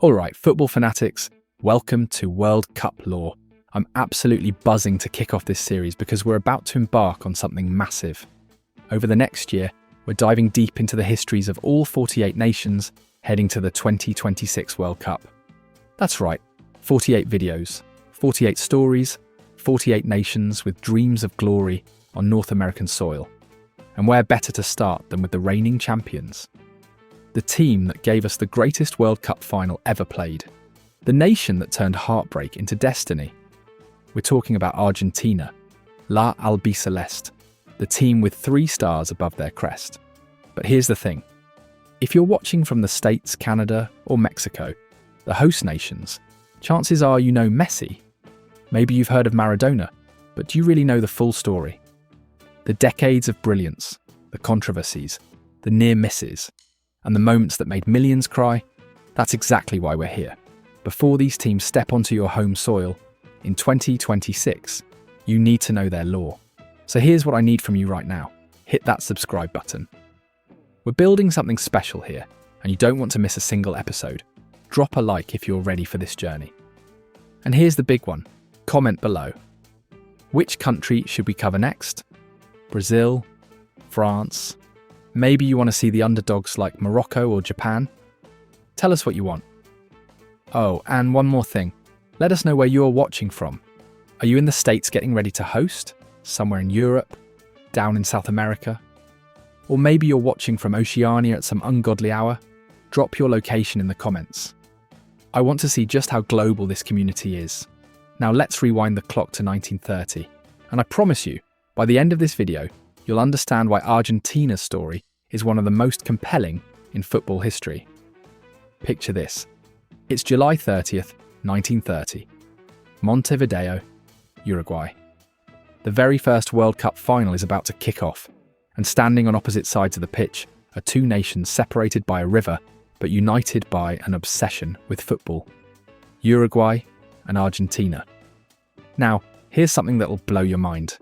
Alright, football fanatics, welcome to World Cup lore. I'm absolutely buzzing to kick off this series because we're about to embark on something massive. Over the next year, we're diving deep into the histories of all 48 nations heading to the 2026 World Cup. That's right, 48 videos, 48 stories, 48 nations with dreams of glory on North American soil. And where better to start than with the reigning champions? The team that gave us the greatest World Cup final ever played. The nation that turned heartbreak into destiny. We're talking about Argentina, La Albiceleste, the team with 3 stars above their crest. But here's the thing. If you're watching from the States, Canada, or Mexico, the host nations, chances are you know Messi. Maybe you've heard of Maradona, but do you really know the full story? The decades of brilliance, the controversies, the near misses, and the moments that made millions cry, that's exactly why we're here. Before these teams step onto your home soil, in 2026, you need to know their lore. So here's what I need from you right now. Hit that subscribe button. We're building something special here, and you don't want to miss a single episode. Drop a like if you're ready for this journey. And here's the big one. Comment below. Which country should we cover next? Brazil? France? Maybe you want to see the underdogs like Morocco or Japan? Tell us what you want. Oh, and one more thing. Let us know where you're watching from. Are you in the States getting ready to host? Somewhere in Europe? Down in South America? Or maybe you're watching from Oceania at some ungodly hour? Drop your location in the comments. I want to see just how global this community is. Now let's rewind the clock to 1930. And I promise you, by the end of this video, you'll understand why Argentina's story is one of the most compelling in football history. Picture this. It's July 30th, 1930. Montevideo, Uruguay. The very first World Cup final is about to kick off, and standing on opposite sides of the pitch are 2 nations separated by a river, but united by an obsession with football. Uruguay and Argentina. Now, here's something that'll blow your mind.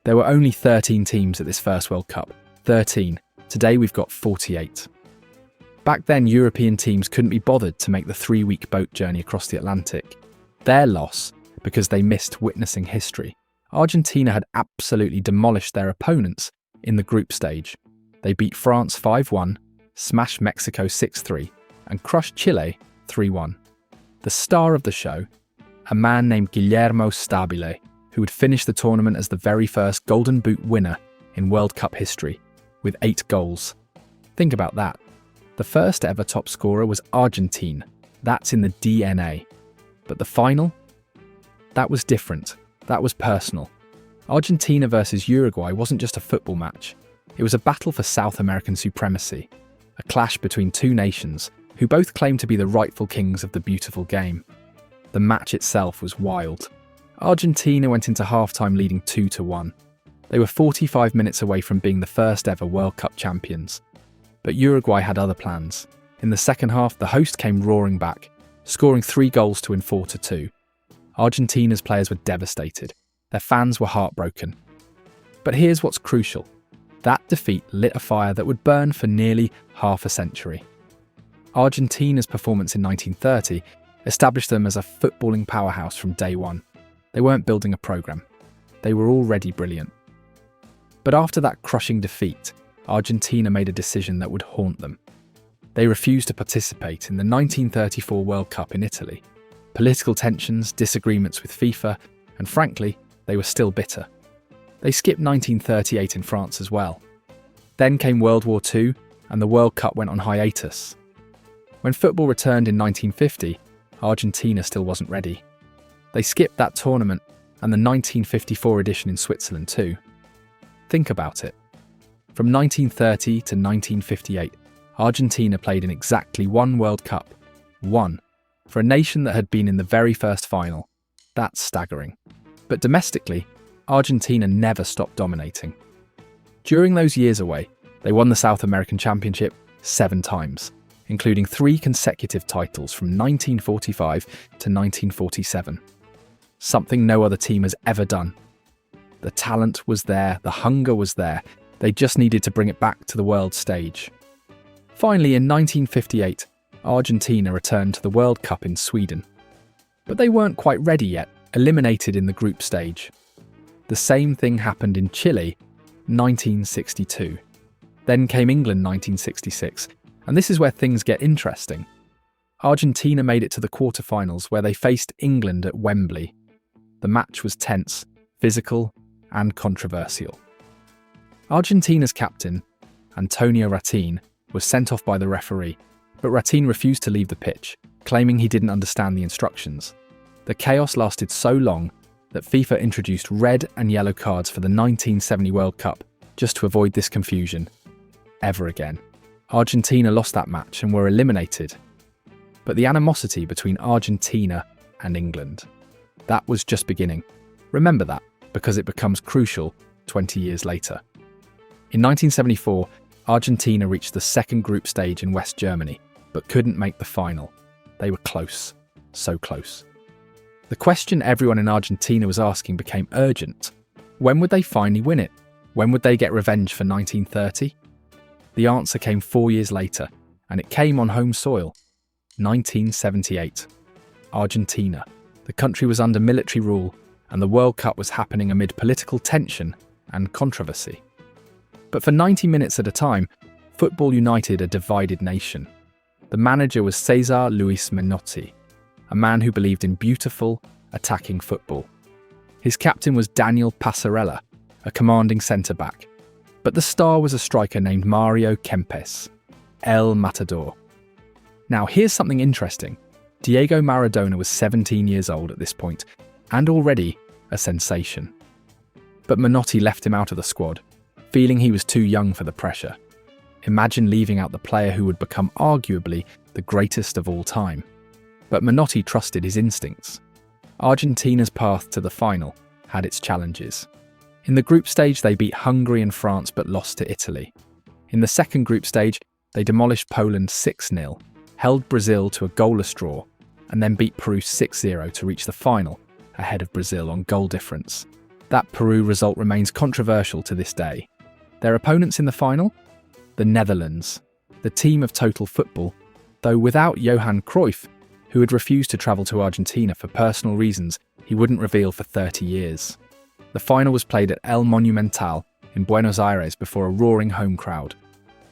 There were only 13 teams at this first World Cup. 13. Today we've got 48. Back then, European teams couldn't be bothered to make the 3-week boat journey across the Atlantic. Their loss, because they missed witnessing history. Argentina had absolutely demolished their opponents in the group stage. They beat France 5-1, smashed Mexico 6-3, and crushed Chile 3-1. The star of the show, a man named Guillermo Stabile, who would finish the tournament as the very first Golden Boot winner in World Cup history, with 8 goals. Think about that. The first ever top scorer was Argentine. That's in the DNA. But the final? That was different. That was personal. Argentina versus Uruguay wasn't just a football match. It was a battle for South American supremacy. A clash between 2 nations who both claimed to be the rightful kings of the beautiful game. The match itself was wild. Argentina went into halftime leading 2-1. They were 45 minutes away from being the first ever World Cup champions. But Uruguay had other plans. In the second half, the host came roaring back, scoring 3 goals to win 4-2. Argentina's players were devastated. Their fans were heartbroken. But here's what's crucial. That defeat lit a fire that would burn for nearly half a century. Argentina's performance in 1930 established them as a footballing powerhouse from day one. They weren't building a programme. They were already brilliant. But after that crushing defeat, Argentina made a decision that would haunt them. They refused to participate in the 1934 World Cup in Italy. Political tensions, disagreements with FIFA, and frankly, they were still bitter. They skipped 1938 in France as well. Then came World War II, and the World Cup went on hiatus. When football returned in 1950, Argentina still wasn't ready. They skipped that tournament and the 1954 edition in Switzerland too. Think about it. From 1930 to 1958, Argentina played in exactly 1 World Cup. 1. For a nation that had been in the very first final. That's staggering. But domestically, Argentina never stopped dominating. During those years away, they won the South American Championship 7 times, including 3 consecutive titles from 1945 to 1947. Something no other team has ever done. The talent was there, the hunger was there, they just needed to bring it back to the world stage. Finally, in 1958, Argentina returned to the World Cup in Sweden. But they weren't quite ready yet, eliminated in the group stage. The same thing happened in Chile, 1962. Then came England 1966, and this is where things get interesting. Argentina made it to the quarterfinals where they faced England at Wembley. The match was tense, physical, and controversial. Argentina's captain, Antonio Ratin, was sent off by the referee, but Ratin refused to leave the pitch, claiming he didn't understand the instructions. The chaos lasted so long that FIFA introduced red and yellow cards for the 1970 World Cup just to avoid this confusion ever again. Argentina lost that match and were eliminated. But the animosity between Argentina and England, that was just beginning. Remember that, because it becomes crucial 20 years later. In 1974, Argentina reached the second group stage in West Germany, but couldn't make the final. They were close, so close. The question everyone in Argentina was asking became urgent. When would they finally win it? When would they get revenge for 1930? The answer came 4 years later, and it came on home soil. 1978. Argentina. The country was under military rule, and the World Cup was happening amid political tension and controversy. But for 90 minutes at a time, football united a divided nation. The manager was Cesar Luis Menotti, a man who believed in beautiful, attacking football. His captain was Daniel Passarella, a commanding centre-back. But the star was a striker named Mario Kempes, El Matador. Now here's something interesting. Diego Maradona was 17 years old at this point, and already a sensation. But Menotti left him out of the squad, feeling he was too young for the pressure. Imagine leaving out the player who would become arguably the greatest of all time. But Menotti trusted his instincts. Argentina's path to the final had its challenges. In the group stage, they beat Hungary and France but lost to Italy. In the second group stage, they demolished Poland 6-0, held Brazil to a goalless draw, and then beat Peru 6-0 to reach the final, ahead of Brazil on goal difference. That Peru result remains controversial to this day. Their opponents in the final? The Netherlands, the team of total football, though without Johan Cruyff, who had refused to travel to Argentina for personal reasons he wouldn't reveal for 30 years. The final was played at El Monumental in Buenos Aires before a roaring home crowd.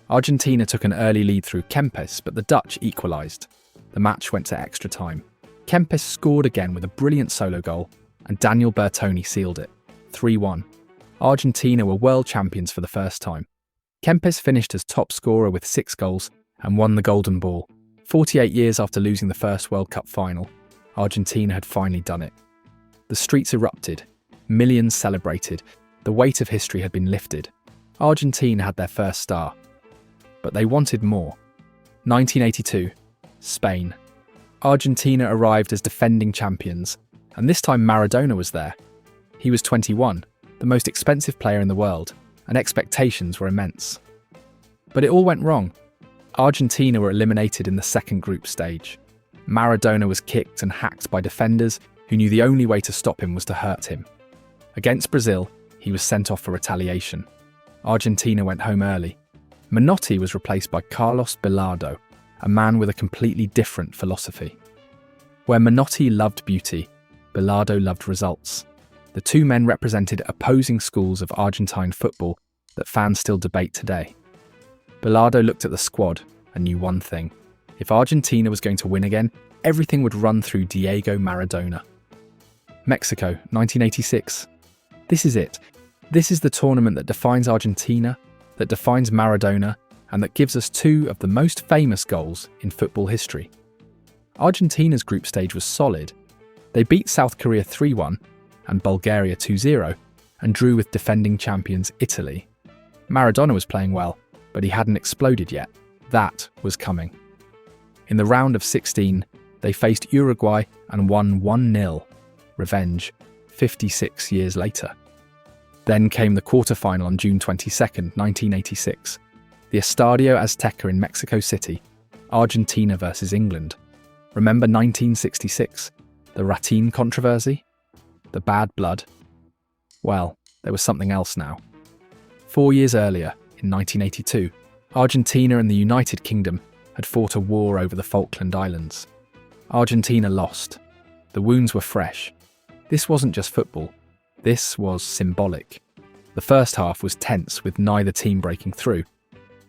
Argentina took an early lead through Kempes, but the Dutch equalised. The match went to extra time. Kempes scored again with a brilliant solo goal, and Daniel Bertoni sealed it, 3-1. Argentina were world champions for the first time. Kempes finished as top scorer with 6 goals and won the Golden Ball. 48 years after losing the first World Cup final, Argentina had finally done it. The streets erupted. Millions celebrated. The weight of history had been lifted. Argentina had their first star. But they wanted more. 1982, Spain. Argentina arrived as defending champions, and this time Maradona was there. He was 21, the most expensive player in the world, and expectations were immense. But it all went wrong. Argentina were eliminated in the second group stage. Maradona was kicked and hacked by defenders who knew the only way to stop him was to hurt him. Against Brazil, he was sent off for retaliation. Argentina went home early. Menotti was replaced by Carlos Bilardo, a man with a completely different philosophy. Where Menotti loved beauty, Bilardo loved results. The two men represented opposing schools of Argentine football that fans still debate today. Bilardo looked at the squad and knew one thing. If Argentina was going to win again, everything would run through Diego Maradona. Mexico, 1986. This is it. This is the tournament that defines Argentina, that defines Maradona, and that gives us two of the most famous goals in football history. Argentina's group stage was solid. They beat South Korea 3-1 and Bulgaria 2-0 and drew with defending champions Italy. Maradona was playing well, but he hadn't exploded yet. That was coming. In the round of 16, they faced Uruguay and won 1-0. Revenge, 56 years later. Then came the quarter-final on June 22nd, 1986. The Estadio Azteca in Mexico City, Argentina versus England. Remember 1966? The Ratin controversy? The bad blood? Well, there was something else now. 4 years earlier, in 1982, Argentina and the United Kingdom had fought a war over the Falkland Islands. Argentina lost. The wounds were fresh. This wasn't just football. This was symbolic. The first half was tense, with neither team breaking through.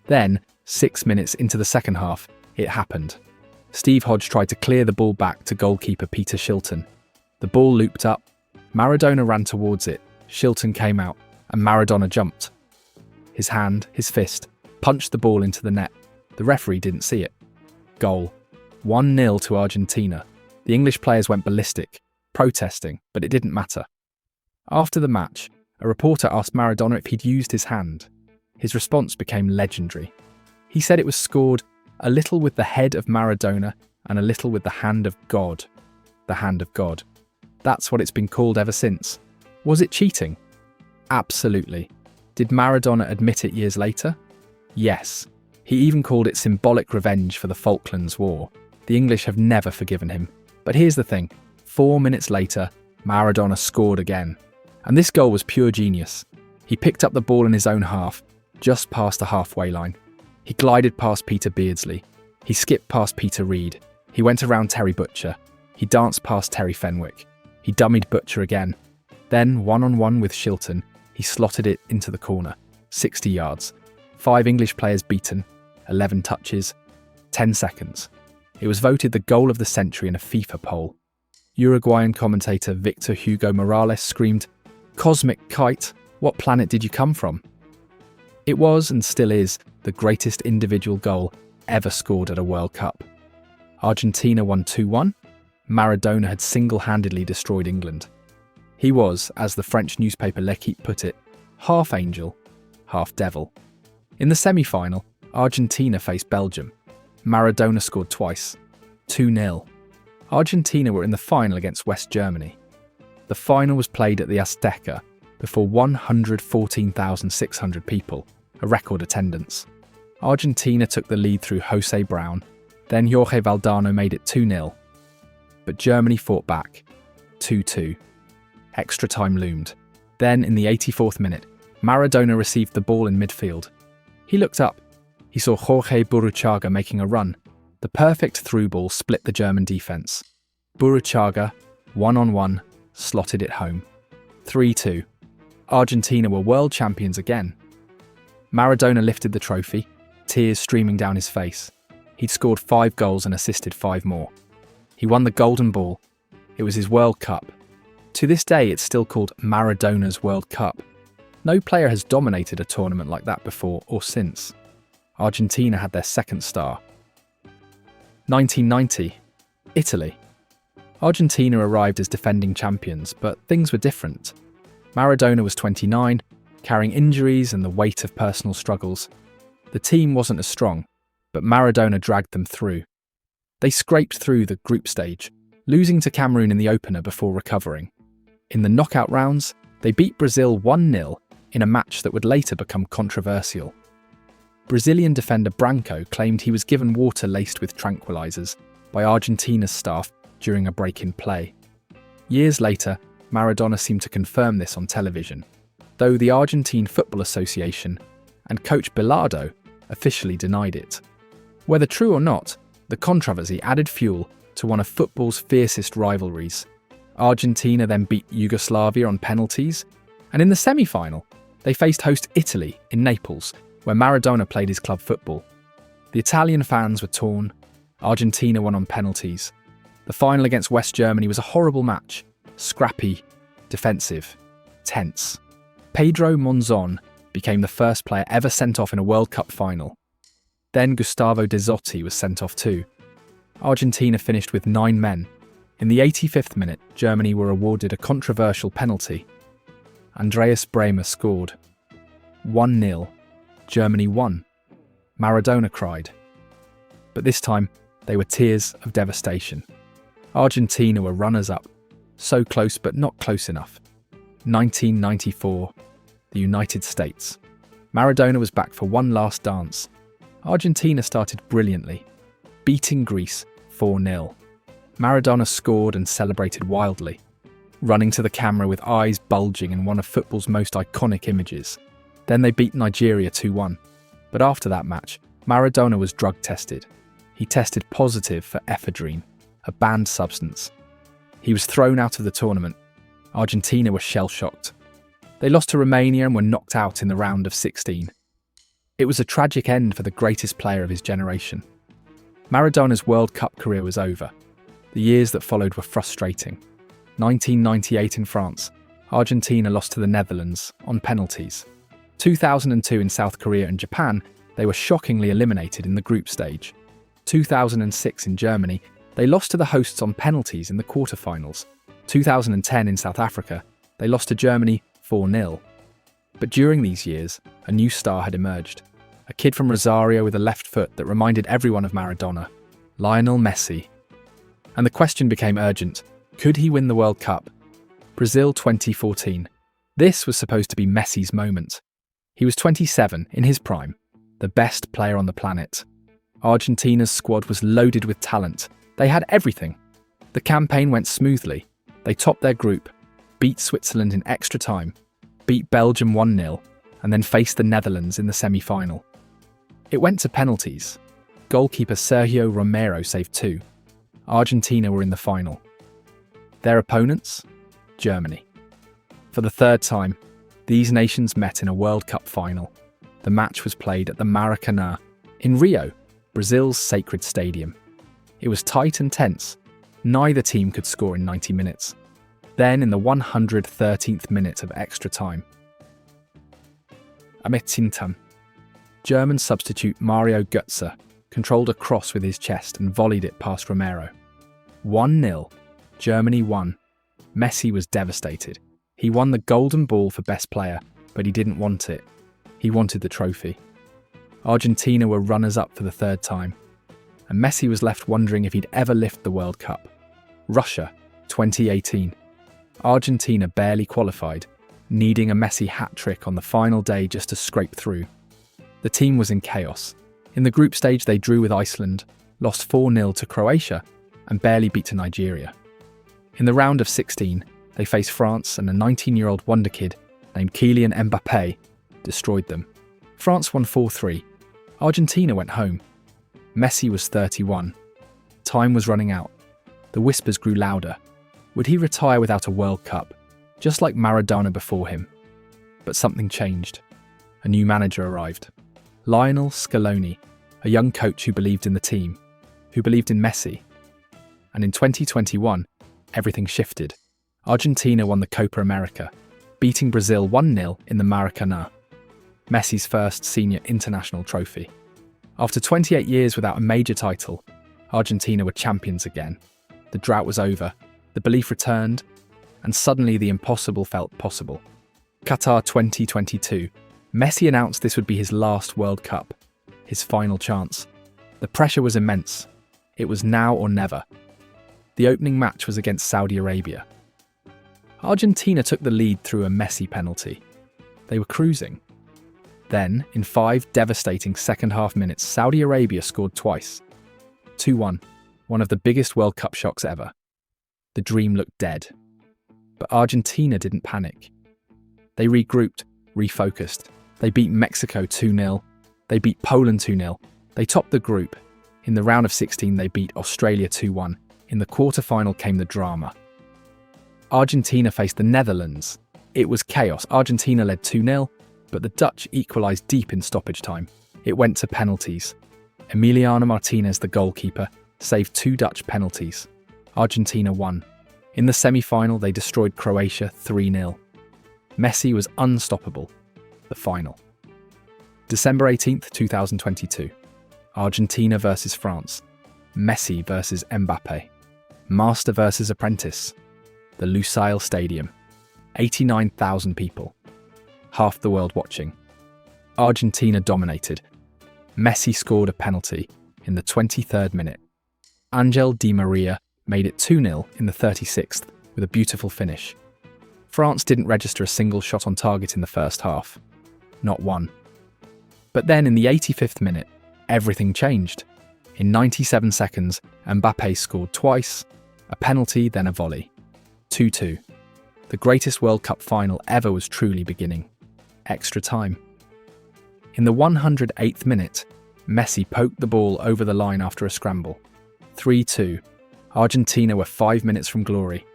Then, 6 minutes into the second half, it happened. Steve Hodge tried to clear the ball back to goalkeeper Peter Shilton. The ball looped up. Maradona ran towards it. Shilton came out, and Maradona jumped. His hand, his fist, punched the ball into the net. The referee didn't see it. Goal. 1-0 to Argentina. The English players went ballistic, protesting, but it didn't matter. After the match, a reporter asked Maradona if he'd used his hand. His response became legendary. He said it was scored a little with the head of Maradona and a little with the hand of God. The hand of God. That's what it's been called ever since. Was it cheating? Absolutely. Did Maradona admit it years later? Yes. He even called it symbolic revenge for the Falklands War. The English have never forgiven him. But here's the thing. 4 minutes later, Maradona scored again. And this goal was pure genius. He picked up the ball in his own half, just past the halfway line. He glided past Peter Beardsley. He skipped past Peter Reid. He went around Terry Butcher. He danced past Terry Fenwick. He dummied Butcher again. Then, one-on-one with Shilton, he slotted it into the corner. 60 yards. 5 English players beaten. 11 touches. 10 seconds. It was voted the goal of the century in a FIFA poll. Uruguayan commentator Victor Hugo Morales screamed, "Cosmic kite, what planet did you come from?" It was, and still is, the greatest individual goal ever scored at a World Cup. Argentina won 2-1. Maradona had single-handedly destroyed England. He was, as the French newspaper L'Équipe put it, half angel, half devil. In the semi-final, Argentina faced Belgium. Maradona scored twice. 2-0. Argentina were in the final against West Germany. The final was played at the Azteca before 114,600 people, a record attendance. Argentina took the lead through Jose Brown, then Jorge Valdano made it 2-0. But Germany fought back. 2-2. Extra time loomed. Then, in the 84th minute, Maradona received the ball in midfield. He looked up. He saw Jorge Burruchaga making a run. The perfect through ball split the German defence. Burruchaga, one-on-one, slotted it home. 3-2. Argentina were world champions again. Maradona lifted the trophy, tears streaming down his face. He'd scored 5 goals and assisted 5 more. He won the Golden Ball. It was his World Cup. To this day, it's still called Maradona's World Cup. No player has dominated a tournament like that before or since. Argentina had their second star. 1990. Italy. Argentina arrived as defending champions, but things were different. Maradona was 29, carrying injuries and the weight of personal struggles. The team wasn't as strong, but Maradona dragged them through. They scraped through the group stage, losing to Cameroon in the opener before recovering. In the knockout rounds, they beat Brazil 1-0 in a match that would later become controversial. Brazilian defender Branco claimed he was given water laced with tranquilizers by Argentina's staff during a break in play. Years later, Maradona seemed to confirm this on television, though the Argentine Football Association and coach Bilardo officially denied it. Whether true or not, the controversy added fuel to one of football's fiercest rivalries. Argentina then beat Yugoslavia on penalties, and in the semi-final, they faced host Italy in Naples, where Maradona played his club football. The Italian fans were torn. Argentina won on penalties. The final against West Germany was a horrible match. Scrappy, defensive, tense. Pedro Monzon became the first player ever sent off in a World Cup final. Then Gustavo Dezzotti was sent off too. Argentina finished with 9 men. In the 85th minute, Germany were awarded a controversial penalty. Andreas Bremer scored. 1-0. Germany won. Maradona cried. But this time, they were tears of devastation. Argentina were runners-up. So close but not close enough. 1994. The United States. Maradona was back for one last dance. Argentina started brilliantly, beating Greece 4-0. Maradona scored and celebrated wildly, running to the camera with eyes bulging in one of football's most iconic images. Then they beat Nigeria 2-1. But after that match, Maradona was drug tested. He tested positive for ephedrine, a banned substance. He was thrown out of the tournament. Argentina were shell-shocked. They lost to Romania and were knocked out in the round of 16. It was a tragic end for the greatest player of his generation. Maradona's World Cup career was over. The years that followed were frustrating. 1998 in France, Argentina lost to the Netherlands on penalties. 2002 in South Korea and Japan, they were shockingly eliminated in the group stage. 2006 in Germany, they lost to the hosts on penalties in the quarterfinals. 2010 in South Africa, they lost to Germany 4-0. But during these years, a new star had emerged. A kid from Rosario with a left foot that reminded everyone of Maradona, Lionel Messi. And the question became urgent. Could he win the World Cup? Brazil 2014. This was supposed to be Messi's moment. He was 27, in his prime, the best player on the planet. Argentina's squad was loaded with talent. They had everything. The campaign went smoothly. They topped their group, beat Switzerland in extra time, beat Belgium 1-0, and then faced the Netherlands in the semi-final. It went to penalties. Goalkeeper Sergio Romero saved 2. Argentina were in the final. Their opponents? Germany. For the third time, these nations met in a World Cup final. The match was played at the Maracanã, in Rio, Brazil's sacred stadium. It was tight and tense. Neither team could score in 90 minutes. Then, in the 113th minute of extra time, Argentina. German substitute Mario Götze controlled a cross with his chest and volleyed it past Romero. 1-0. Germany won. Messi was devastated. He won the Golden Ball for Best Player, but he didn't want it. He wanted the trophy. Argentina were runners-up for the third time, and Messi was left wondering if he'd ever lift the World Cup. Russia, 2018. Argentina barely qualified, needing a Messi hat-trick on the final day just to scrape through. The team was in chaos. In the group stage, they drew with Iceland, lost 4-0 to Croatia, and barely beat to Nigeria. In the round of 16, they faced France, and a 19-year-old wonder kid named Kylian Mbappé destroyed them. France won 4-3. Argentina went home. Messi was 31. Time was running out. The whispers grew louder. Would he retire without a World Cup, just like Maradona before him? But something changed. A new manager arrived. Lionel Scaloni, a young coach who believed in the team, who believed in Messi. And in 2021, everything shifted. Argentina won the Copa America, beating Brazil 1-0 in the Maracanã, Messi's first senior international trophy. After 28 years without a major title, Argentina were champions again. The drought was over, the belief returned, and suddenly the impossible felt possible. Qatar 2022. Messi announced this would be his last World Cup, his final chance. The pressure was immense. It was now or never. The opening match was against Saudi Arabia. Argentina took the lead through a Messi penalty. They were cruising. Then, in 5 devastating second-half minutes, Saudi Arabia scored twice. 2-1, one of the biggest World Cup shocks ever. The dream looked dead. But Argentina didn't panic. They regrouped, refocused. They beat Mexico 2-0. They beat Poland 2-0. They topped the group. In the round of 16, they beat Australia 2-1. In the quarter-final came the drama. Argentina faced the Netherlands. It was chaos. Argentina led 2-0, but the Dutch equalised deep in stoppage time. It went to penalties. Emiliano Martinez, the goalkeeper, saved 2 Dutch penalties. Argentina won. In the semi-final, they destroyed Croatia 3-0. Messi was unstoppable. The final. December 18th, 2022. Argentina versus France. Messi versus Mbappé. Master versus apprentice. The Lusail Stadium. 89,000 people. Half the world watching. Argentina dominated. Messi scored a penalty in the 23rd minute. Angel Di Maria made it 2-0 in the 36th with a beautiful finish. France didn't register a single shot on target in the first half. Not one. But then in the 85th minute, everything changed. In 97 seconds, Mbappé scored twice, a penalty, then a volley. 2-2. The greatest World Cup final ever was truly beginning. Extra time. In the 108th minute, Messi poked the ball over the line after a scramble. 3-2. Argentina were 5 minutes from glory.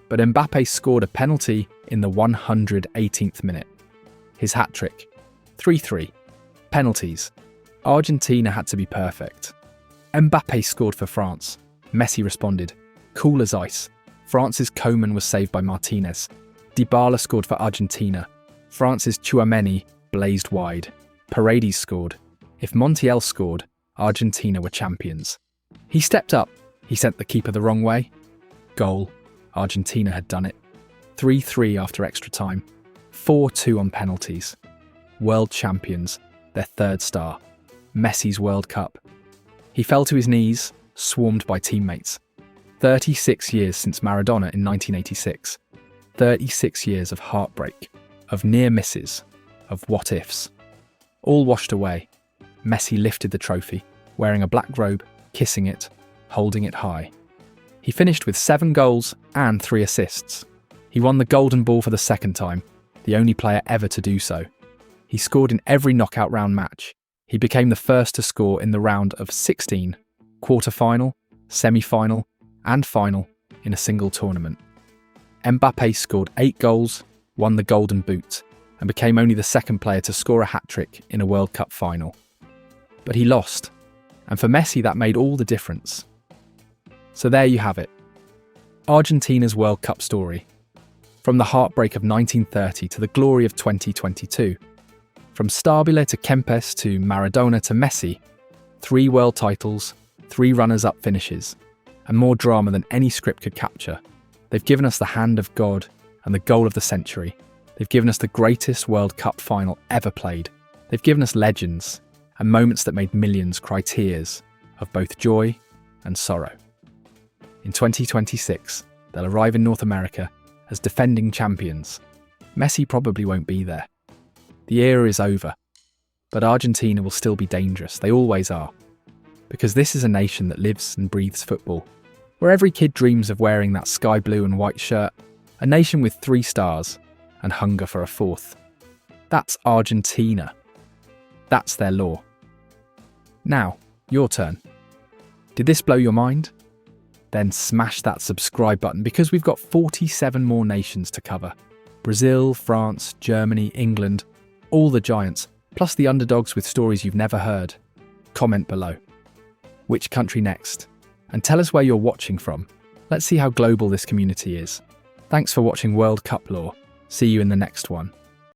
But Mbappé scored a penalty in the 118th minute. His hat-trick. 3-3. Penalties. Argentina had to be perfect. Mbappé scored for France. Messi responded. Cool as ice. France's Coman was saved by Martinez. Dybala scored for Argentina. France's Tchouaméni blazed wide. Paredes scored. If Montiel scored, Argentina were champions. He stepped up. He sent the keeper the wrong way. Goal. Argentina had done it. 3-3 after extra time. 4-2 on penalties. World champions, their third star. Messi's World Cup. He fell to his knees, swarmed by teammates. 36 years since Maradona in 1986. 36 years of heartbreak, of near misses, of what-ifs. All washed away. Messi lifted the trophy, wearing a black robe, kissing it, holding it high. He finished with 7 goals and 3 assists. He won the Golden Ball for the second time, the only player ever to do so. He scored in every knockout round match. He became the first to score in the round of 16, quarter-final, semi-final, and final in a single tournament. Mbappé scored 8 goals, won the Golden Boot, and became only the second player to score a hat-trick in a World Cup final. But he lost, and for Messi that made all the difference. So there you have it. Argentina's World Cup story. From the heartbreak of 1930 to the glory of 2022. From Stabile to Kempes to Maradona to Messi. 3 world titles, 3 runners-up finishes, and more drama than any script could capture. They've given us the hand of God and the goal of the century. They've given us the greatest World Cup final ever played. They've given us legends and moments that made millions cry tears of both joy and sorrow. In 2026, they'll arrive in North America as defending champions. Messi probably won't be there. The era is over, but Argentina will still be dangerous. They always are. Because this is a nation that lives and breathes football, where every kid dreams of wearing that sky blue and white shirt, a nation with 3 stars and hunger for a 4th. That's Argentina. That's their law. Now, your turn. Did this blow your mind? Then smash that subscribe button because we've got 47 more nations to cover. Brazil, France, Germany, England, all the giants, plus the underdogs with stories you've never heard. Comment below. Which country next? And tell us where you're watching from. Let's see how global this community is. Thanks for watching World Cup Lore. See you in the next one.